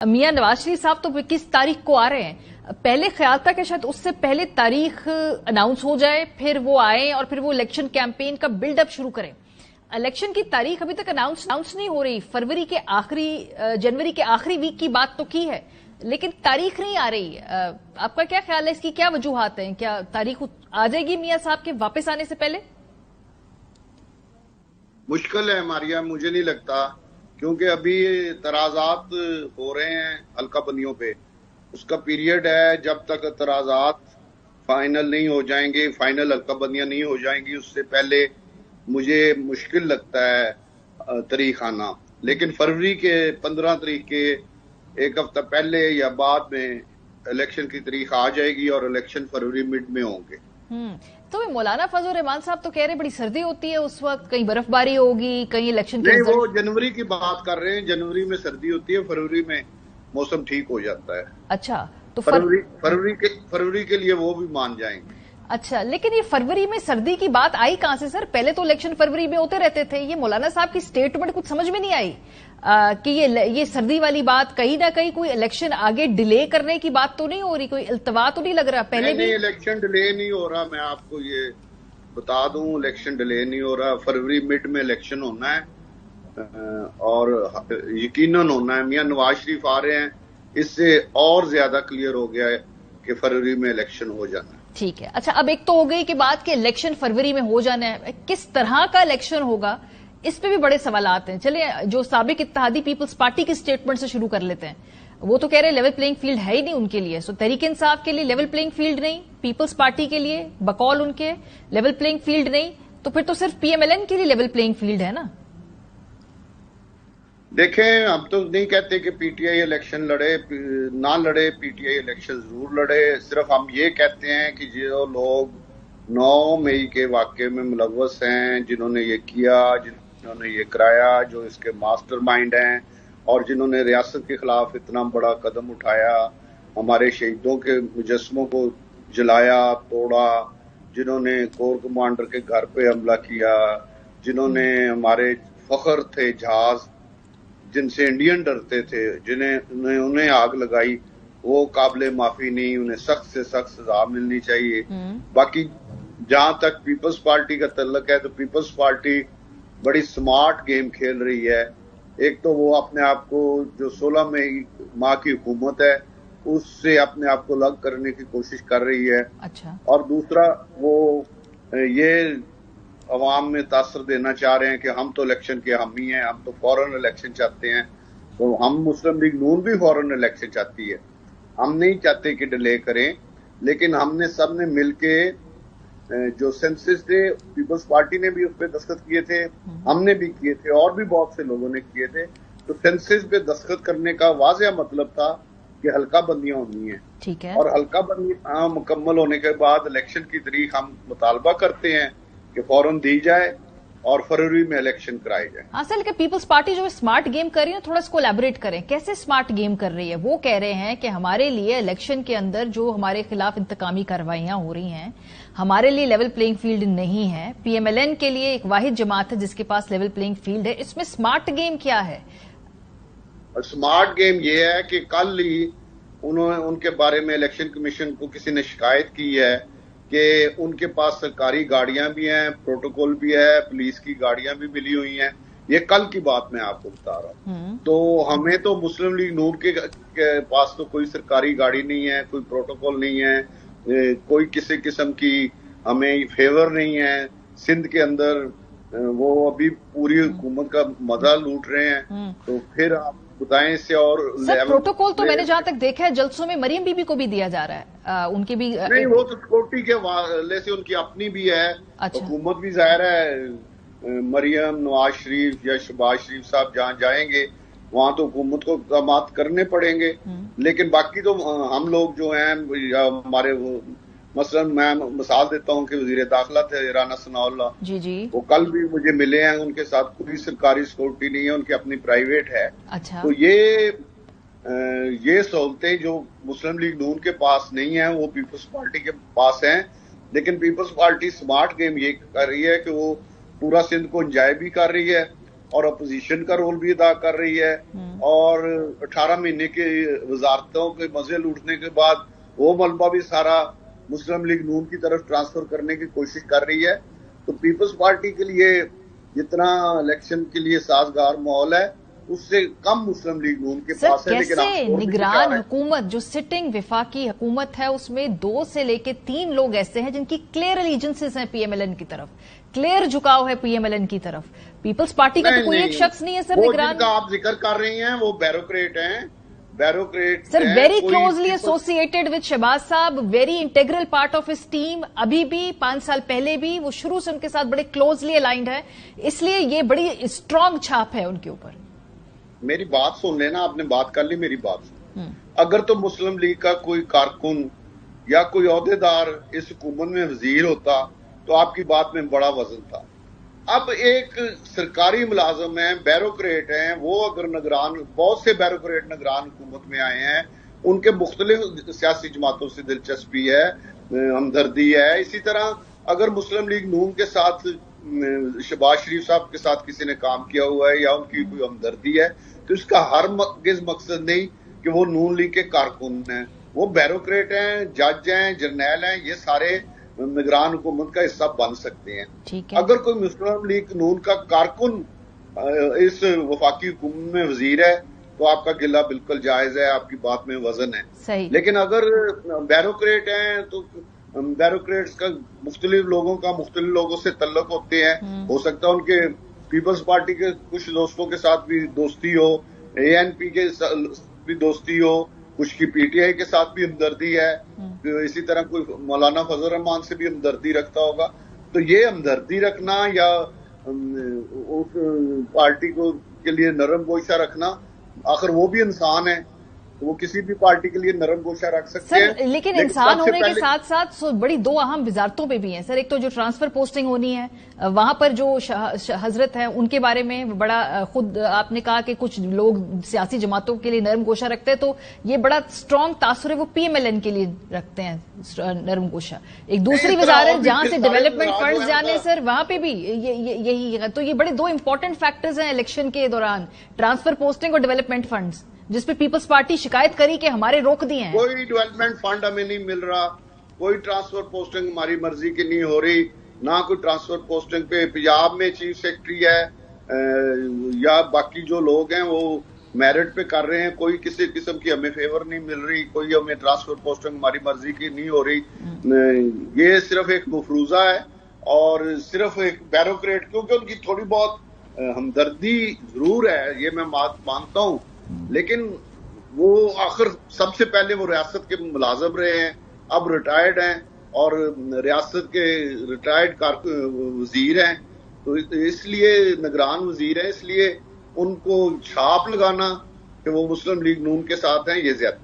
मियां नवाज शरीफ साहब तो किस तारीख को आ रहे हैं? पहले ख्याल था कि शायद उससे पहले तारीख अनाउंस हो जाए, फिर वो आए और फिर वो इलेक्शन कैंपेन का बिल्डअप शुरू करें। इलेक्शन की तारीख अभी तक अनाउंस नहीं हो रही। जनवरी के आखिरी वीक की बात तो की है, लेकिन तारीख नहीं आ रही। आपका क्या ख्याल है, इसकी क्या वजूहात हैं? क्या तारीख आ जाएगी मियां साहब के वापस आने से पहले? मुश्किल है मारिया, मुझे नहीं लगता, क्योंकि अभी तराजात हो रहे हैं हल्का बंदियों पे। उसका पीरियड है, जब तक तराजात फाइनल नहीं हो जाएंगे, फाइनल हल्का बंदियां नहीं हो जाएंगी, उससे पहले मुझे मुश्किल लगता है तारीख आना। लेकिन फरवरी के 15 तारीख के एक हफ्ता पहले या बाद में इलेक्शन की तारीख आ जाएगी और इलेक्शन फरवरी मिड में होंगे। तो मौलाना फजल रहमान साहब तो कह रहे बड़ी सर्दी होती है उस वक्त, कहीं बर्फबारी होगी, कहीं इलेक्शन नहीं, वो जनवरी की बात कर रहे हैं। जनवरी में सर्दी होती है, फरवरी में मौसम ठीक हो जाता है। अच्छा, तो फरवरी के लिए वो भी मान जाएंगे। अच्छा, लेकिन ये फरवरी में सर्दी की बात आई कहां से सर? पहले तो इलेक्शन फरवरी में होते रहते थे। ये मौलाना साहब की स्टेटमेंट कुछ समझ में नहीं आई कि ये सर्दी वाली बात कहीं ना कहीं कोई इलेक्शन आगे डिले करने की बात तो नहीं हो रही? कोई इल्तवा तो नहीं लग रहा? पहले भी इलेक्शन डिले नहीं हो रहा, मैं आपको ये बता दूं, इलेक्शन डिले नहीं हो रहा। फरवरी मिड में इलेक्शन होना है और यकीनन होना है। मियां नवाज शरीफ आ रहे हैं, इससे और ज्यादा क्लियर हो गया है कि फरवरी में इलेक्शन हो जाना है। ठीक है। अच्छा, अब एक तो हो गई कि बात कि इलेक्शन फरवरी में हो जाना है, किस तरह का इलेक्शन होगा इस पे भी बड़े सवालात हैं। चलिए, जो साबिक इत्तेहादी पीपल्स पार्टी की स्टेटमेंट से शुरू कर लेते हैं। वो तो कह रहे हैं लेवल प्लेइंग फील्ड है ही नहीं उनके लिए। सो तहरीक इंसाफ के लिए लेवल प्लेइंग फील्ड नहीं, पीपल्स पार्टी के लिए बकौल उनके लेवल प्लेइंग फील्ड नहीं, तो फिर तो सिर्फ पीएमएलएन के लिए लेवल प्लेइंग फील्ड है ना? देखें, हम तो नहीं कहते कि पीटीआई इलेक्शन लड़े ना लड़े, पीटीआई इलेक्शन जरूर लड़े। सिर्फ हम ये कहते हैं कि जो लोग 9 मई के वाकये में मुलव्वस हैं, जिन्होंने ये किया, जिन्होंने ये कराया, जो इसके मास्टरमाइंड हैं और जिन्होंने रियासत के खिलाफ इतना बड़ा कदम उठाया, हमारे शहीदों के मुजस्समों को जलाया तोड़ा, जिन्होंने कोर कमांडर के घर पे हमला किया, जिन्होंने हमारे फख्र थे जहाज जिनसे इंडियन डरते थे, उन्हें आग लगाई, वो काबिले माफी नहीं। उन्हें सख्त से सख्त सजा मिलनी चाहिए। बाकी जहां तक पीपल्स पार्टी का तल्लक है, तो पीपल्स पार्टी बड़ी स्मार्ट गेम खेल रही है। एक तो वो अपने आप को, जो 16 मई माह की हुकूमत है, उससे अपने आप को अलग करने की कोशिश कर रही है। अच्छा। और दूसरा, वो ये अवाम में तासर देना चाह रहे हैं कि हम तो इलेक्शन के हम ही हैं, हम तो फौरन इलेक्शन चाहते हैं। तो हम मुस्लिम लीग नून भी फौरन इलेक्शन चाहती है। हम नहीं चाहते कि डिले करें, लेकिन हमने सबने मिलके जो सेंसस थे, पीपल्स पार्टी ने भी उस पर दस्तखत किए थे, हमने भी किए थे और भी बहुत से लोगों ने किए थे। तो सेंसस पे दस्तखत करने का वाज़ेह मतलब था कि हल्का बंदियां होनी है। ठीक है। और हल्का बंदी मुकम्मल होने के बाद इलेक्शन की तारीख हम मुतालबा करते हैं कि फौरन दी जाए और फरवरी में इलेक्शन कराई जाए। हाँ सर, लेकिन पीपल्स पार्टी जो स्मार्ट गेम कर रही है, थोड़ा इसको एलैबोरेट करें, कैसे स्मार्ट गेम कर रही है? वो कह रहे हैं कि हमारे लिए इलेक्शन के अंदर जो हमारे खिलाफ इंतकामी कार्रवाइयां हो रही हैं, हमारे लिए लेवल प्लेइंग फील्ड नहीं है। पीएमएलएन के लिए एक वाहिद जमात है जिसके पास लेवल प्लेइंग फील्ड है। इसमें स्मार्ट गेम क्या है? स्मार्ट गेम ये है कि कल ही उनके बारे में इलेक्शन कमीशन को किसी ने शिकायत की है कि उनके पास सरकारी गाड़ियां भी हैं, प्रोटोकॉल भी है, पुलिस की गाड़ियां भी मिली हुई हैं। ये कल की बात मैं आपको बता रहा हूं। तो हमें तो मुस्लिम लीग नून के पास तो कोई सरकारी गाड़ी नहीं है, कोई प्रोटोकॉल नहीं है, कोई किसी किस्म की हमें फेवर नहीं है। सिंध के अंदर वो अभी पूरी हुकूमत का मजा लूट रहे हैं। तो फिर आप बताएं इससे और सर, प्रोटोकॉल तो मैंने जहां तक देखा है जलसों में मरियम बीबी को भी दिया जा रहा है, उनके भी नहीं, वो तो सिक्योरिटी के वाले से उनकी अपनी भी है। अच्छा। हुकूमत भी जाहिर है, मरियम, नवाज शरीफ या शहबाज शरीफ साहब जहां जाएंगे वहां तो हुकूमत को इक़दाम करने पड़ेंगे। लेकिन बाकी तो हम लोग जो हैं, हमारे वो मसलन मैं मिसाल देता हूं कि वजीर दाखिला थे राना सनाउल्लाह जी, वो कल भी मुझे मिले हैं। उनके साथ कोई सरकारी सिक्योरिटी नहीं है, उनकी अपनी प्राइवेट है। अच्छा। तो ये सहूलतें जो मुस्लिम लीग नून के पास नहीं है, वो पीपल्स पार्टी के पास हैं। लेकिन पीपल्स पार्टी स्मार्ट गेम ये कर रही है कि वो पूरा सिंध को इंजॉय भी कर रही है और अपोजिशन का रोल भी अदा कर रही है, और 18 महीने के वजारतों के मजे लूटने के बाद वो मलबा भी सारा मुस्लिम लीग नून की तरफ ट्रांसफर करने की कोशिश कर रही है। तो पीपल्स पार्टी के लिए जितना इलेक्शन के लिए साजगार माहौल है, उससे कम मुस्लिम लीग नून के पास है। लेकिन कैसे निगरान हुकूमत, जो सिटिंग विफाकी हुकूमत है, उसमें 2 से लेके 3 लोग ऐसे हैं जिनकी क्लियर एलिजेंसेस हैं पीएमएलएन की तरफ, क्लियर झुकाव है पीएमएलएन की तरफ। पीपल्स पार्टी का तो कोई एक शख्स नहीं है सर निगरान। जिनका आप जिक्र कर रही हैं वो बैरोक्रेट हैं, bureaucrat sir, very closely associated with Shahbaz साहब, very integral part of his team. अभी भी 5 साल पहले भी वो शुरू से उनके साथ बड़े क्लोजली अलाइंड है, इसलिए ये बड़ी स्ट्रांग छाप है उनके ऊपर। मेरी बात सुन लेना, आपने बात कर ली, मेरी बात सुन। अगर तो मुस्लिम लीग का कोई कारकुन या कोई ओहदेदार इस हुकूमत में वजीर होता तो आपकी बात में बड़ा वजन था। अब एक सरकारी मुलाजम है, बैरोक्रेट हैं, वो अगर निगरान, बहुत से बैरोक्रेट निगरान हुकूमत में आए हैं, उनके मुख्तलिफ सियासी जमातों से दिलचस्पी है, हमदर्दी है। इसी तरह अगर मुस्लिम लीग नून के साथ शहबाज शरीफ साहब के साथ किसी ने काम किया हुआ है या उनकी कोई हमदर्दी है, तो इसका हर मकसद नहीं कि वो नून लीग के कारकुन हैं। वो बैरोक्रेट हैं, जज हैं, जर्नैल हैं, ये सारे निगरान हुकूमत का हिस्सा बन सकते हैं। अगर कोई मुस्लिम लीग नून का कारकुन इस वफाकी हुकूमत में वजीर है तो आपका गिला बिल्कुल जायज है, आपकी बात में वजन है। सही। लेकिन अगर बैरोक्रेट हैं तो बैरोक्रेट्स का मुख्तलिफ लोगों का मुख्तलिफ लोगों से तल्लुक होते हैं। हो सकता है उनके पीपल्स पार्टी के कुछ दोस्तों के साथ भी दोस्ती हो, एएनपी के भी दोस्ती हो, कुछ की पीटीआई के साथ भी हमदर्दी है, इसी तरह कोई मौलाना फजल रहमान से भी हमदर्दी रखता होगा। तो ये हमदर्दी रखना या उस पार्टी को के लिए नरम गोशा रखना, आखिर वो भी इंसान है, तो वो किसी भी पार्टी के लिए नरम गोशा रख सकते हैं। लेकिन इंसान होने के साथ साथ बड़ी 2 अहम वजारतों पे भी हैं सर। एक तो जो ट्रांसफर पोस्टिंग होनी है, वहां पर जो हजरत है उनके बारे में बड़ा, खुद आपने कहा कि कुछ लोग सियासी जमातों के लिए नरम गोशा रखते हैं, तो ये बड़ा स्ट्रांग तासुर है वो पीएमएलएन के लिए रखते हैं नरम गोशा। एक दूसरी वजारत जहां से डेवलपमेंट फंड जाने सर, वहां पे भी यही है। तो ये बड़े 2 इंपॉर्टेंट फैक्टर्स हैं इलेक्शन के दौरान, ट्रांसफर पोस्टिंग और डेवलपमेंट फंड्स, जिसपे पीपल्स पार्टी शिकायत करी कि हमारे रोक दिए हैं। कोई डेवलपमेंट फंड हमें नहीं मिल रहा, कोई ट्रांसफर पोस्टिंग हमारी मर्जी की नहीं हो रही, ना कोई ट्रांसफर पोस्टिंग पे पंजाब में चीफ सेक्रेटरी है या बाकी जो लोग हैं वो मेरिट पे कर रहे हैं। कोई किसी किस्म की हमें फेवर नहीं मिल रही, कोई हमें ट्रांसफर पोस्टिंग हमारी मर्जी की नहीं हो रही। ये सिर्फ एक मफरूजा है और सिर्फ एक बैरोक्रेट, क्योंकि उनकी थोड़ी बहुत हमदर्दी जरूर है, ये मैं मानता हूं, लेकिन वो आखिर सबसे पहले वो रियासत के मुलाजम रहे हैं, अब रिटायर्ड हैं और रियासत के रिटायर्ड वजीर हैं, तो इसलिए निगरान वजीर हैं, इसलिए उनको छाप लगाना कि वो मुस्लिम लीग नून के साथ हैं, ये ज्यादा